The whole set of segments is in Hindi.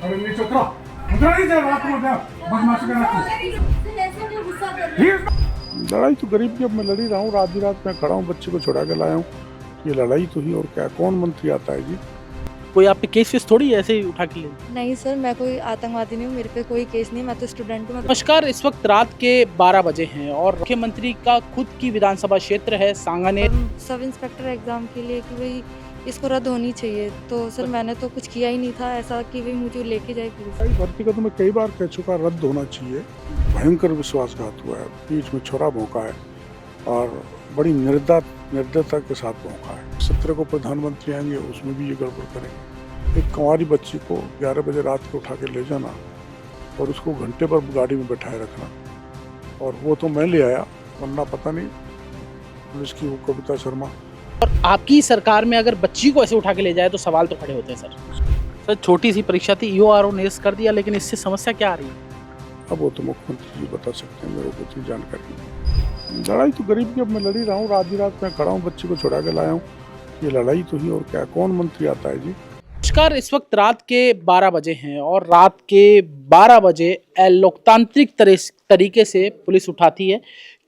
अरे नीचे उतरो, उतरो नीचे, रात को जा बदमाशी करना तू। लड़ाई तो गरीब की अब मैं लड़ ही रहा हूँ, रात ही रात मैं खड़ा हूँ, बच्चे को छुड़ा के लाया हूँ। ये लड़ाई तो ही और क्या, कौन मंत्री आता है जी। कोई आप पे केस वेस थोड़ी ऐसे ही उठा के ले। नहीं सर, मैं कोई आतंकवादी नहीं हूँ, मेरे पे कोई केस नहीं, मैं तो स्टूडेंट हूँ। नमस्कार, इस वक्त रात के 12 बजे हैं और मुख्यमंत्री का खुद की विधानसभा क्षेत्र है सांगानेर। सब इंस्पेक्टर एग्जाम के लिए कि भाई इसको रद्द होनी चाहिए, तो सर मैंने तो कुछ किया ही नहीं था ऐसा कि भाई मुझे लेके जाए पुलिस। भर्ती का तो मैं कई बार कह चुका, रद्द होना चाहिए। भयंकर विश्वासघात हुआ है, बीच में छोरा भौंका है और बड़ी निर्दयता के साथ भौंका है। 17 को प्रधानमंत्री आएंगे, उसमें भी ये गड़बड़ करेंगे। एक कुंवारी बच्ची को 11 बजे रात को उठा के ले जाना और उसको घंटे पर गाड़ी में बैठाए रखना, और वो तो मैं ले आया, वरना पता नहीं पुलिस की वो कविता शर्मा। और आपकी सरकार में अगर बच्ची को ऐसे उठा के ले जाए तो सवाल तो खड़े होते हैं सर। छोटी सी परीक्षा थी, ईओआरओ ने कर दिया, लेकिन इससे समस्या क्या आ रही है? अब वो तो मुख्यमंत्री जी बता सकते हैं, मेरे को इतनी जानकारी नहीं। लड़ाई तो गरीब की अब मैं लड़ ही रहा हूँ, रात ही रात मैं खड़ा हूँ, बच्चे को छुड़ा के लाया हूँ। ये लड़ाई तो ही और क्या, कौन मंत्री आता है जी। नमस्कार, इस वक्त रात के 12 बजे हैं और रात के 12 बजे लोकतांत्रिक तरीके से पुलिस उठाती है।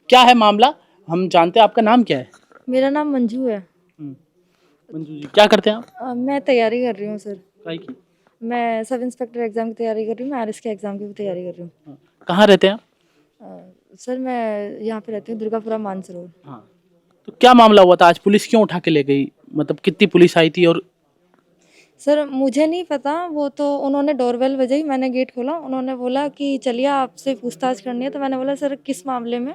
क्या है मामला, हम जानते हैं। आपका नाम क्या है? मेरा नाम मंजू है। मंजू जी, क्या करते हैं आप? मैं तैयारी कर रही हूँ सर। काय की? मैं सब इंस्पेक्टर एग्जाम की तैयारी कर रही हूँ, मैं आरएस के एग्जाम की भी तैयारी कर रही हूँ। कहाँ रहते हैं आप? सर मैं यहाँ पे रहती हूँ, दुर्गापुरा मानसरोवर। हाँ, तो क्या मामला हुआ था आज? पुलिस क्यों उठा के ले गई? मतलब कितनी पुलिस आई थी? और सर मुझे नहीं पता, वो तो उन्होंने डोरबेल बजाई, मैंने गेट खोला, उन्होंने बोला कि चलिए आपसे पूछताछ करनी है। तो मैंने बोला सर किस मामले में?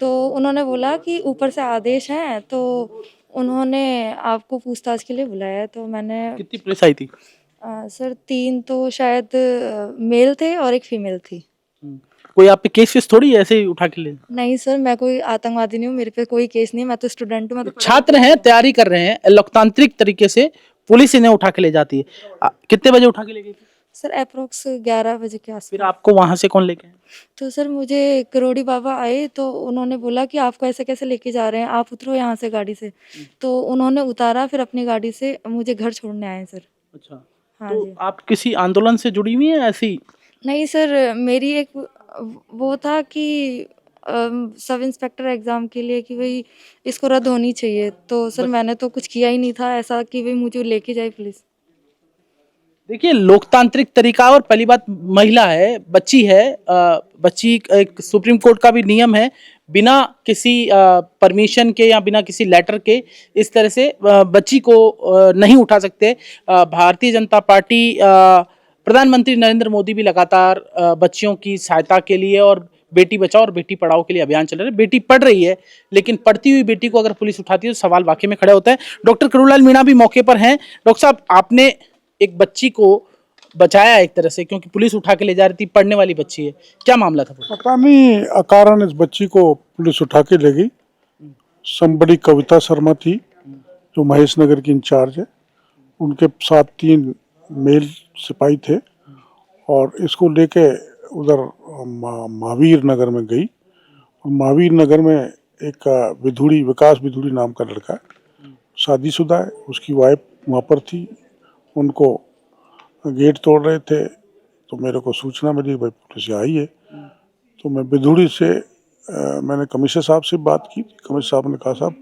तो उन्होंने बोला कि ऊपर से आदेश है, तो उन्होंने आपको पूछताछ के लिए बुलाया है। तो मैंने कितनी पुलिस आई थी? सर 3 तो शायद मेल थे और एक फीमेल थी। कोई आप पे केस वेस थोड़ी ऐसे ही उठा के ले। नहीं सर, मैं कोई आतंकवादी नहीं हूँ, मेरे पे कोई केस नहीं है, मैं तो स्टूडेंट हूँ। मैं तो छात्र हैं, तैयारी कर रहे हैं, लोकतांत्रिक तरीके से पुलिस इन्हें उठा के ले जाती है। कितने बजे उठा के ले गई थी? सर अप्रोक्स 11 बजे के आसपास। फिर आपको वहां से कौन लेके आया? तो सर मुझे करोड़ी बाबा आए, तो उन्होंने बोला कि आपको ऐसे कैसे लेके जा रहे हैं, आप उतरो यहाँ से गाड़ी से। तो उन्होंने उतारा, फिर अपनी गाड़ी से मुझे घर छोड़ने आए सर। अच्छा, हाँ तो जी। आप किसी आंदोलन से जुड़ी हुई हैं ऐसी? नहीं सर, मेरी एक वो था कि सब इंस्पेक्टर एग्जाम के लिए कि भाई इसको रद्द होनी चाहिए, तो सर मैंने तो कुछ किया ही नहीं था ऐसा कि भाई मुझे लेके जाए पुलिस। देखिए, लोकतांत्रिक तरीका, और पहली बात बच्ची है, बच्ची, एक सुप्रीम कोर्ट का भी नियम है, बिना किसी परमिशन के या बिना किसी लेटर के इस तरह से बच्ची को नहीं उठा सकते। भारतीय जनता पार्टी, प्रधानमंत्री नरेंद्र मोदी भी लगातार बच्चियों की सहायता के लिए और बेटी बचाओ और बेटी पढ़ाओ के लिए अभियान चल रहे हैं। बेटी पढ़ रही है, लेकिन पढ़ती हुई बेटी को अगर पुलिस उठाती है तो सवाल वाकई में खड़े होता है। डॉक्टर करुणालाल मीणा भी मौके पर हैं। डॉक्टर साहब, आपने एक बच्ची को बचाया एक तरह से, क्योंकि पुलिस उठा के ले जा रही थी, पढ़ने वाली बच्ची है, क्या मामला था? पता नहीं अकारण इस बच्ची को पुलिस उठा के ले गई। संबड़ी कविता शर्मा थी, जो महेश नगर की इंचार्ज है, उनके साथ 3 मेल सिपाही थे और इसको लेके उधर महावीर नगर में गई। और महावीर नगर में एक विकास विधुड़ी नाम का लड़का है, शादीशुदा है, उसकी वाइफ वहाँ पर थी। उनको गेट तोड़ रहे थे, तो मेरे को सूचना मिली भाई पुलिस आई है। तो मैं विधुड़ी से मैंने कमिश्नर साहब से बात की। कमिश्नर साहब ने कहा साहब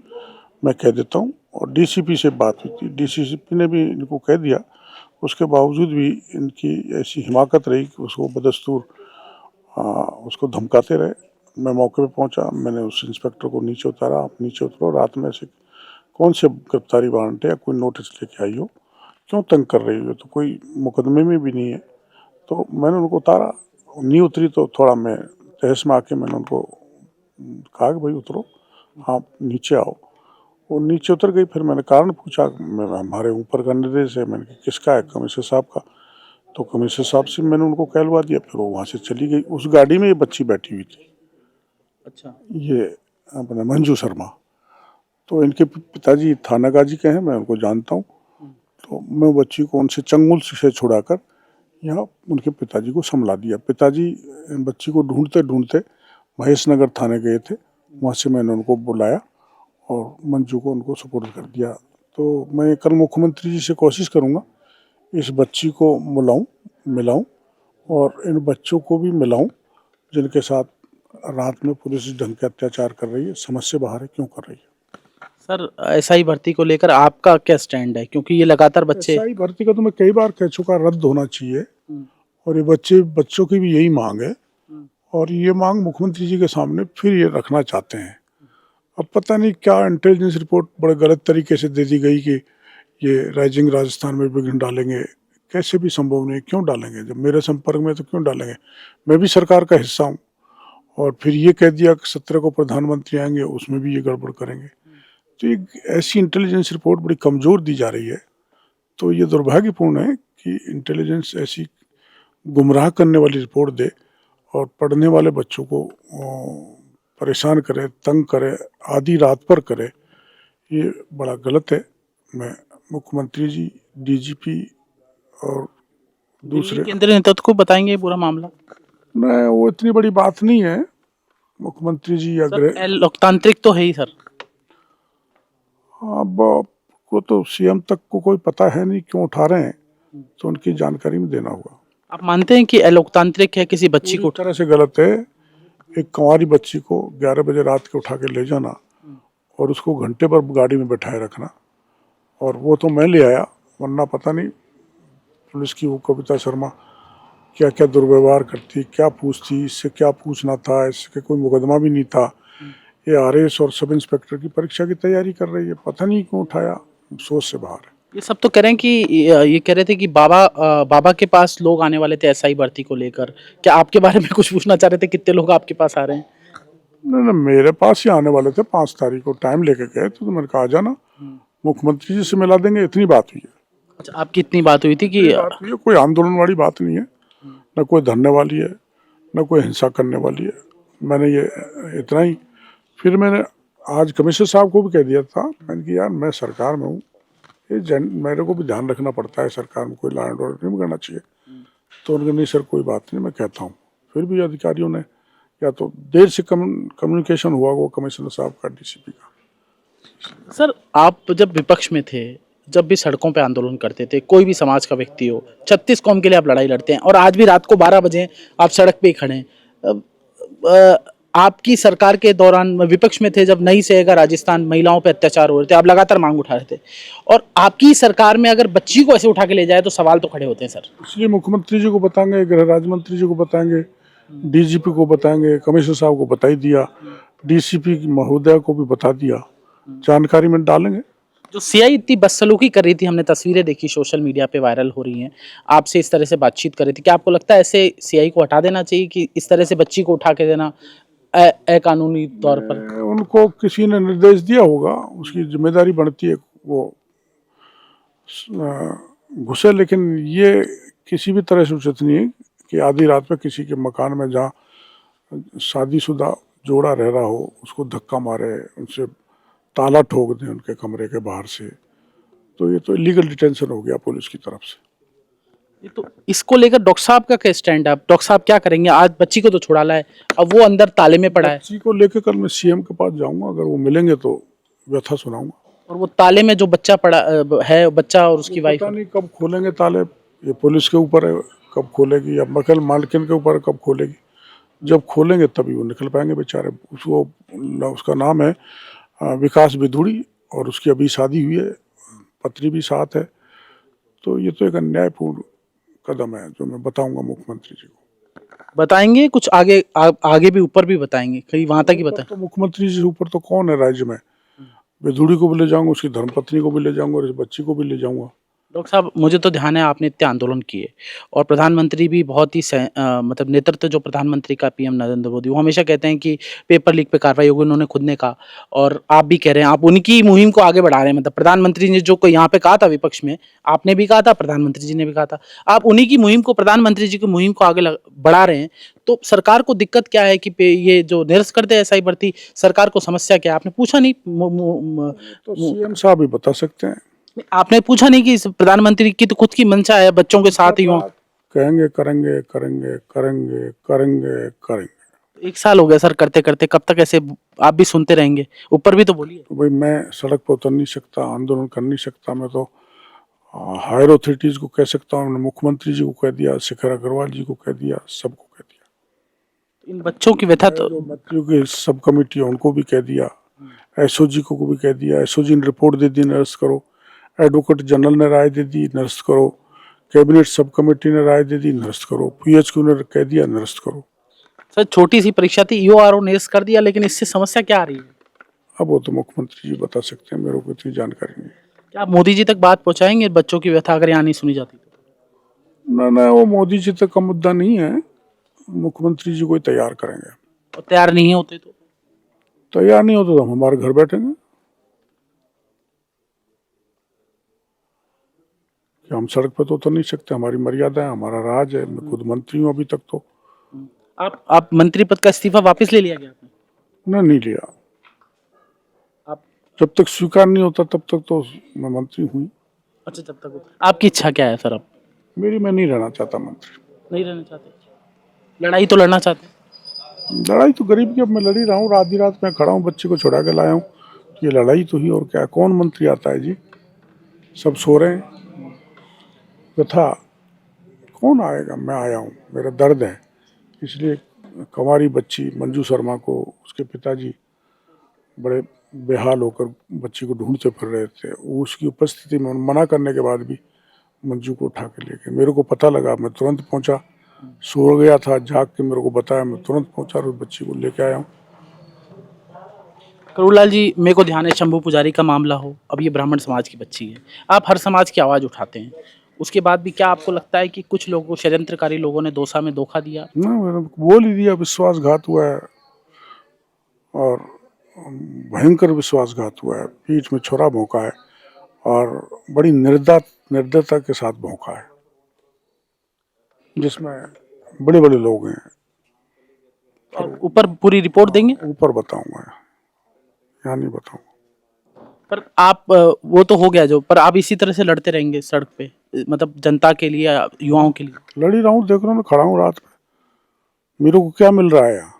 मैं कह देता हूँ, और डीसीपी से बात हुई थी, डीसीपी ने भी इनको कह दिया। उसके बावजूद भी इनकी ऐसी हिमाकत रही कि उसको बदस्तूर उसको धमकाते रहे। मैं मौके पे पहुंचा, मैंने उस इंस्पेक्टर को नीचे उतारा, आप नीचे उतरो, रात में से कौन से गिरफ्तारी वारंट है या कोई नोटिस लेके आई हो, क्यों तंग कर रही हो, तो कोई मुकदमे में भी नहीं है। तो मैंने उनको उतारा, नहीं उतरी तो थोड़ा मैं तहस में आके मैंने उनको कहा कि भाई उतरो, आप नीचे आओ। वो नीचे उतर गई। फिर मैंने कारण पूछा, हमारे ऊपर का निर्देश है। मैंने कहा किसका है? कमिश्नर साहब का। तो कमिश्नर साहब से मैंने उनको कहलवा दिया, फिर वो वहाँ से चली गई। उस गाड़ी में ये बच्ची बैठी हुई थी। अच्छा, ये अपना मंजू शर्मा। तो इनके पिताजी थाना गाजी के हैं, मैं उनको जानता हूँ। तो मैं बच्ची को उनसे चंगुल से छुड़ाकर यहाँ उनके पिताजी को संभला दिया। पिताजी बच्ची को ढूंढते ढूंढते महेश नगर थाने गए थे, वहाँ से मैंने उनको बुलाया और मंजू को उनको सुपुर्द कर दिया। तो मैं कल मुख्यमंत्री जी से कोशिश करूँगा इस बच्ची को बुलाऊँ मिलाऊं और इन बच्चों को भी मिलाऊं जिनके साथ रात में पुलिस इस ढंग के अत्याचार कर रही है। समझ से बाहर है, क्यों कर रही है। सर एसआई भर्ती को लेकर आपका क्या स्टैंड है, क्योंकि ये लगातार बच्चे एसआई भर्ती का तो मैं कई बार कह चुका, रद्द होना चाहिए और ये बच्चों की भी यही मांग है और ये मांग मुख्यमंत्री जी के सामने फिर ये रखना चाहते हैं। अब पता नहीं क्या इंटेलिजेंस रिपोर्ट बड़े गलत तरीके से दे दी गई कि ये राइजिंग राजस्थान में विघ्न डालेंगे। कैसे भी संभव नहीं, क्यों डालेंगे, जब मेरे संपर्क में तो क्यों डालेंगे। मैं भी सरकार का हिस्सा हूँ और फिर ये कह दिया कि 17 को प्रधानमंत्री आएंगे, उसमें भी ये गड़बड़ करेंगे। तो ये ऐसी इंटेलिजेंस रिपोर्ट बड़ी कमज़ोर दी जा रही है। तो ये दुर्भाग्यपूर्ण है कि इंटेलिजेंस ऐसी गुमराह करने वाली रिपोर्ट दे और पढ़ने वाले बच्चों को परेशान करे, तंग करे, आधी रात पर करे। ये बड़ा गलत है। मैं मुख्यमंत्री जी, डीजीपी और दूसरे, केंद्रीय नेतृत्व को बताएंगे पूरा मामला। मैं वो इतनी बड़ी बात नहीं है। मुख्यमंत्री जी सर लोकतांत्रिक तो है ही सर। अब को तो सीएम तक को कोई पता है नहीं क्यों उठा रहे हैं, तो उनकी जानकारी में देना होगा। आप मानते हैं कि अलोकतांत्रिक है किसी बच्ची को? तरह से गलत है। एक कुंवारी बच्ची को 11 बजे रात के उठा के ले जाना और उसको घंटे पर गाड़ी में बैठाए रखना, और वो तो मैं ले आया, वरना पता नहीं पुलिस की वो कविता शर्मा क्या क्या दुर्व्यवहार करती, क्या पूछती, इससे क्या पूछना था, इसके कोई मुकदमा भी नहीं था। ये आरएएस और सब इंस्पेक्टर की परीक्षा की तैयारी कर रही है, पता नहीं क्यों उठाया, सोच से बाहर है। ये सब तो कह रहे हैं कि ये कह रहे थे कि बाबा के पास लोग आने वाले थे एसआई भर्ती को लेकर। क्या आपके बारे में कुछ पूछना चाह रहे थे, कितने लोग आपके पास आ रहे हैं? नहीं, मेरे पास ही आने वाले थे। 5 तारीख को टाइम लेके गए तो मैंने कहा आ जाना, मुख्यमंत्री जी से मिला देंगे, इतनी बात हुई है। अच्छा, आपकी इतनी बात हुई थी कि कोई आंदोलन वाली बात नहीं है, न कोई धरने वाली है, न कोई हिंसा करने वाली है। मैंने ये इतना ही। फिर मैंने आज कमिश्नर साहब को भी कह दिया था, मैंने कि यार मैं सरकार में हूँ, ये मेरे को भी ध्यान रखना पड़ता है, सरकार में कोई लॉ एंड ऑर्डर नहीं करना चाहिए। तो उन्होंने नहीं सर कोई बात नहीं, मैं कहता हूँ। फिर भी अधिकारियों ने, या तो देर से कम्युनिकेशन हुआ वो कमिश्नर साहब का, डीसीपी का। सर आप जब विपक्ष में थे, जब भी सड़कों पे आंदोलन करते थे, कोई भी समाज का व्यक्ति हो, 36 कौम के लिए आप लड़ाई लड़ते हैं और आज भी रात को 12 बजे आप सड़क पे ही खड़े हैं। आपकी सरकार के दौरान विपक्ष में थे जब नई से अगर राजस्थान महिलाओं पे अत्याचार हो रहे थे, आप लगातार मांग उठा रहे थे, और आपकी सरकार में अगर बच्ची को ऐसे उठा के ले जाए तो सवाल तो खड़े होते हैं सर। इसलिए मुख्यमंत्री जी को बताएंगे, गृह राज्य मंत्री जी को बताएंगे, डीजीपी को बताएंगे, कमिश्नर साहब को बता ही दिया, डीसीपी महोदय को भी बता दिया, जानकारी में डालेंगे। जो सीआई इतनी बदसलूकी कर रही थी, हमने तस्वीरें देखी सोशल मीडिया पे वायरल हो रही हैं, आपसे इस तरह से बातचीत कर रही थी, क्या आपको लगता है ऐसे सीआई को हटा देना चाहिए कि इस तरह से बच्ची को उठा के देना अकानूनी तौर पर? उनको किसी ने निर्देश दिया होगा, उसकी जिम्मेदारी बनती है वो घुसे, लेकिन ये किसी भी तरह से उचित नहीं है कि आधी रात में किसी के मकान में जहाँ शादीशुदा जोड़ा रह रहा हो उसको धक्का मारे, उनसे ताला ठोक दें उनके कमरे के बाहर से। तो ये तो इलीगल डिटेंशन हो गया पुलिस की तरफ से। तो इसको लेकर डॉक्टर साहब का क्या स्टैंड है? डॉक्टर साहब क्या करेंगे? आज बच्ची को तो छुड़ा ला है, अब वो अंदर ताले में पड़ा है। बच्ची को लेकर कल मैं सीएम के पास जाऊंगा, अगर वो मिलेंगे तो व्यथा सुनाऊंगा। और वो ताले में जो बच्चा पड़ा है, बच्चा और उसकी वाइफ, पता नहीं कब खोलेंगे ताले, ये पुलिस के ऊपर है कब खोलेगी, या मकल मालकिन के ऊपर कब खोलेगी। जब खोलेंगे तभी वो निकल पाएंगे बेचारे। उसका नाम है विकास बिधुड़ी और उसकी अभी शादी हुई है, पत्नी भी साथ है। तो ये तो एक अन्यायपूर्ण कदम है जो मैं बताऊंगा मुख्यमंत्री जी को। बताएंगे कुछ आगे आगे भी, ऊपर भी बताएंगे, कहीं वहां तक ही बताएं। तो मुख्यमंत्री जी से ऊपर तो कौन है राज्य में? बिधुड़ी को भी ले जाऊंगा, उसकी धर्मपत्नी को भी ले जाऊंगा और इस बच्ची को भी ले जाऊंगा। डॉक्टर साहब, मुझे तो ध्यान है आपने इतने आंदोलन किए और प्रधानमंत्री भी बहुत ही मतलब नेतृत्व जो प्रधानमंत्री का पीएम नरेंद्र मोदी, वो हमेशा कहते हैं कि पेपर लीक पे कार्रवाई होगी, उन्होंने खुद ने कहा, और आप भी कह रहे हैं, आप उनकी मुहिम को आगे बढ़ा रहे हैं। मतलब प्रधानमंत्री ने जो यहाँ पे कहा था विपक्ष में, आपने भी कहा था, प्रधानमंत्री जी ने भी कहा था, आप उन्हीं की मुहिम को, प्रधानमंत्री जी की मुहिम को आगे बढ़ा रहे हैं। तो सरकार को दिक्कत क्या है कि ये जो निरस्त करते हैं एसआई भर्ती, सरकार को समस्या क्या है? आपने पूछा नहीं? तो सीएम साहब भी बता सकते हैं। आपने पूछा नहीं कि प्रधानमंत्री की तो खुद की मंशा है बच्चों के साथ ही हो? कहेंगे करेंगे करेंगे करेंगे करेंगे करेंगे। 1 साल हो गया सर करते करते, कब तक ऐसे आप भी सुनते रहेंगे? ऊपर भी तो बोलिए। तो भाई मैं सड़क पर उतर नहीं सकता, आंदोलन कर नहीं सकता, मैं तो हायर ऑथोरिटीज को कह सकता हूँ, मुख्यमंत्री जी को कह दिया, शेखर अग्रवाल जी को कह दिया, सबको कह दिया। इन बच्चों की व्यथा तो जो मंत्रियों की सब कमेटी है उनको भी कह दिया, एसओजी को भी कह दिया, एसओजी ने रिपोर्ट दे दी निरस्त करो, एडवोकेट जनरल ने राय दे दी निरस्त करो, कैबिनेट सब कमेटी ने राय दे दी निरस्त करो, पीएचक्यू ने कह दिया निरस्त करो। सर छोटी सी परीक्षा थी, ईओआरओ निरस्त कर दिया, लेकिन इससे समस्या क्या आ रही है? अब वो तो मुख्यमंत्री जी बता सकते हैं, मेरे को इतनी जानकारी नहीं है। क्या आप मोदी जी तक बात पहुंचाएंगे बच्चों की व्यथा अगर यहाँ नहीं सुनी जाती तो? ना वो मोदी जी तक का मुद्दा नहीं है, मुख्यमंत्री जी को ही तैयार करेंगे। और तैयार नहीं होते तो? तैयार नहीं होता तो हम हमारे घर बैठेंगे कि हम सड़क पर तो उतर नहीं सकते, हमारी मर्यादा है, हमारा राज है। मैं खुद मंत्री हूँ अभी तक तो। आप मंत्री पद का इस्तीफा वापस ले लिया क्या आपने? नहीं लिया, आप जब तक स्वीकार नहीं होता तब तक तो मैं मंत्री हुई। अच्छा, जब तक आपकी इच्छा क्या है सर? आप मैं नहीं रहना चाहता मंत्री। नहीं रहना चाहते? लड़ाई तो लड़ना चाहते हैं? लड़ाई तो गरीब की अब मैं लड़ ही रहा हूँ, रात रात में खड़ा हूँ, बच्चे को छुड़ा के लाया हूँ, ये लड़ाई तो ही और क्या। कौन मंत्री आता है जी, सब सो रहे हैं। व्यथा कौन आएगा, मैं आया हूँ, मेरा दर्द है। इसलिए कुंवारी बच्ची मंजू शर्मा को उसके पिताजी बड़े बेहाल होकर बच्ची को ढूंढते फिर रहे थे, उसकी उपस्थिति में मना करने के बाद भी मंजू को उठा के ले गए। मेरे को पता लगा, मैं तुरंत पहुंचा, सो गया था, जाग के मेरे को बताया, मैं तुरंत पहुंचा और उस बच्ची को लेके आया हूँ। करुणलाल जी, मेरे को ध्यान है शंभू पुजारी का मामला हो, अब ये ब्राह्मण समाज की बच्ची है, आप हर समाज की आवाज़ उठाते हैं, उसके बाद भी क्या आपको लगता है कि कुछ लोगों, षड्यंत्रकारी लोगों ने दौसा में धोखा दिया? ना मैंने बोल ही दिया, विश्वासघात हुआ है और भयंकर विश्वासघात हुआ है, पीठ में छुरा भोंका है और बड़ी निर्दयता के साथ भोंका है, जिसमें बड़े बड़े लोग हैं। और ऊपर पूरी रिपोर्ट देंगे? ऊपर बताऊंगा, यहाँ नहीं बताऊंगा। पर आप वो तो हो गया जो, पर आप इसी तरह से लड़ते रहेंगे सड़क पे, मतलब जनता के लिए, युवाओं के लिए? लड़ ही रहा हूँ, देख रहा हूँ, मैं खड़ा हूँ रात में, मेरे को क्या मिल रहा है यहाँ।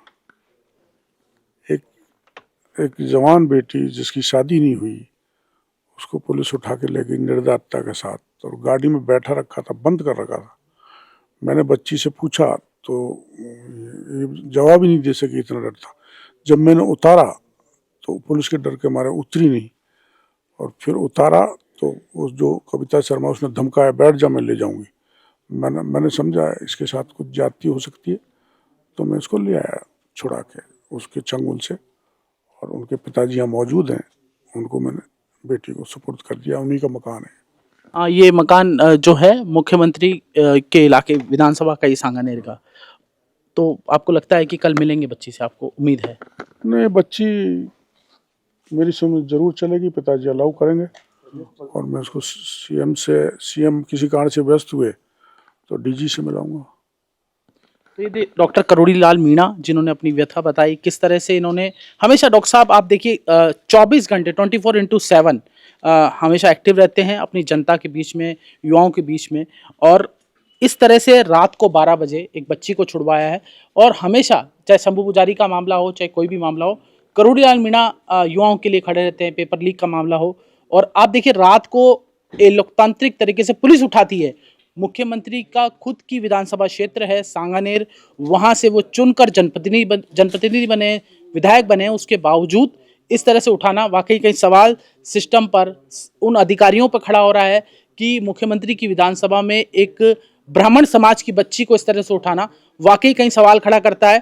एक जवान बेटी जिसकी शादी नहीं हुई, उसको पुलिस उठा के ले गई निर्दयता के साथ, और गाड़ी में बैठा रखा था, बंद कर रखा था। मैंने बच्ची से पूछा तो ये जवाब ही नहीं दे सकी, इतना डर था। जब मैंने उतारा तो पुलिस के डर के मारे उतरी नहीं, और फिर उतारा तो उस जो कविता शर्मा, उसने धमकाया, बैठ जा, मैं ले जाऊंगी। मैंने समझा इसके साथ कुछ ज्यादती हो सकती है, तो मैं इसको ले आया छुड़ा के उसके चंगुल से, और उनके पिताजी यहाँ मौजूद हैं, उनको मैंने बेटी को सुपुर्द कर दिया, उन्हीं का मकान है। हाँ, ये मकान जो है मुख्यमंत्री के इलाके विधानसभा का ही सांगानेर का, तो आपको लगता है कि कल मिलेंगे बच्ची से, आपको उम्मीद है? नहीं, बच्ची मेरी समझ जरूर चलेगी, पिताजी अलाउ करेंगे, और मैं उसको सीएम किसी कारण से व्यस्त हुए तो डीजी से मिलाऊंगा। तो ये डॉक्टर करोड़ीलाल मीणा जिन्होंने अपनी व्यथा बताई, किस तरह से इन्होंने हमेशा, डॉक्टर साहब आप देखिए 24 घंटे 24/7 हमेशा एक्टिव रहते हैं अपनी जनता के बीच में, युवाओं के बीच में, और इस तरह से रात को 12 बजे एक बच्ची को छुड़वाया है। और हमेशा, चाहे शंभू पुजारी का मामला हो, चाहे कोई भी मामला हो, करोड़ीलाल मीणा युवाओं के लिए खड़े रहते हैं, पेपर लीक का मामला हो। और आप देखिए रात को लोकतांत्रिक तरीके से पुलिस उठाती है, मुख्यमंत्री का खुद की विधानसभा क्षेत्र है सांगानेर, वहां से वो चुनकर जनप्रतिनिधि बने, विधायक बने, उसके बावजूद इस तरह से उठाना वाकई कई सवाल सिस्टम पर, उन अधिकारियों पर खड़ा हो रहा है कि मुख्यमंत्री की विधानसभा में एक ब्राह्मण समाज की बच्ची को इस तरह से उठाना वाकई कई सवाल खड़ा करता है।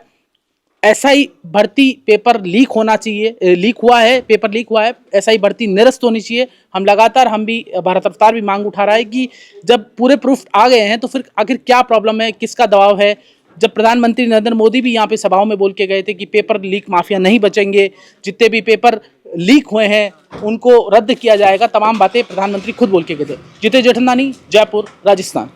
एसआई भर्ती पेपर लीक होना चाहिए, लीक हुआ है, पेपर लीक हुआ है, एसआई भर्ती निरस्त होनी चाहिए। हम लगातार, हम भी, भारत अवतार भी मांग उठा रहा है कि जब पूरे प्रूफ आ गए हैं तो फिर आखिर क्या प्रॉब्लम है, किसका दबाव है। जब प्रधानमंत्री नरेंद्र मोदी भी यहाँ पे सभाओं में बोल के गए थे कि पेपर लीक माफिया नहीं बचेंगे, जितने भी पेपर लीक हुए हैं उनको रद्द किया जाएगा, तमाम बातें प्रधानमंत्री खुद बोल के गए थे। जितेश जेठमलानी, जयपुर, राजस्थान।